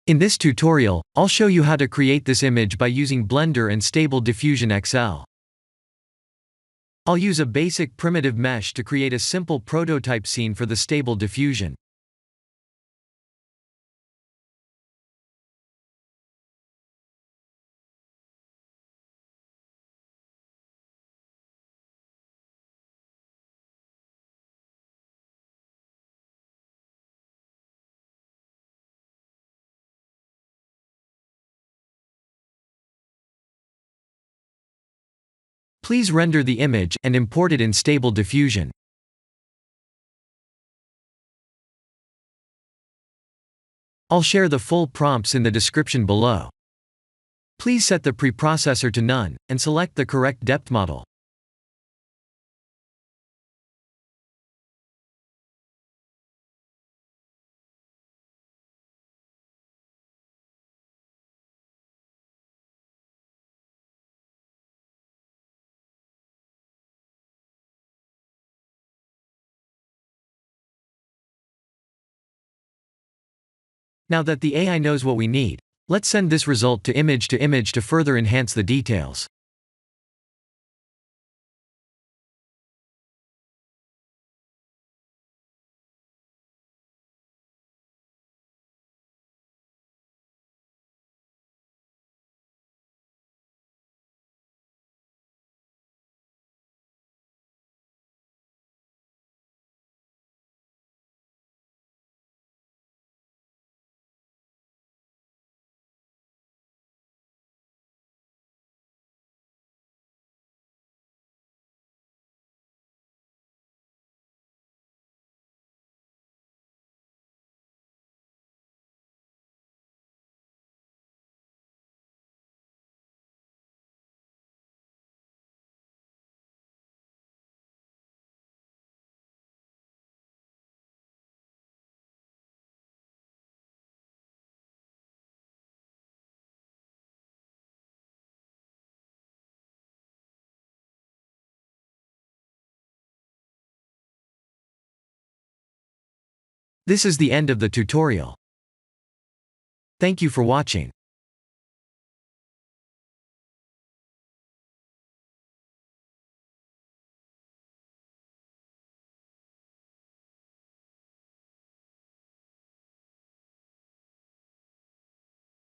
In this tutorial, I'll show you how to create this image by using Blender and Stable Diffusion XL. I'll use a basic primitive mesh to create a simple prototype scene for the Stable Diffusion. Please render the image and import it in Stable Diffusion. I'll share the full prompts in the description below. Please set the preprocessor to none, and select the correct depth model. Now that the AI knows what we need, let's send this result to image to further enhance the details. This is the end of the tutorial. Thank you for watching.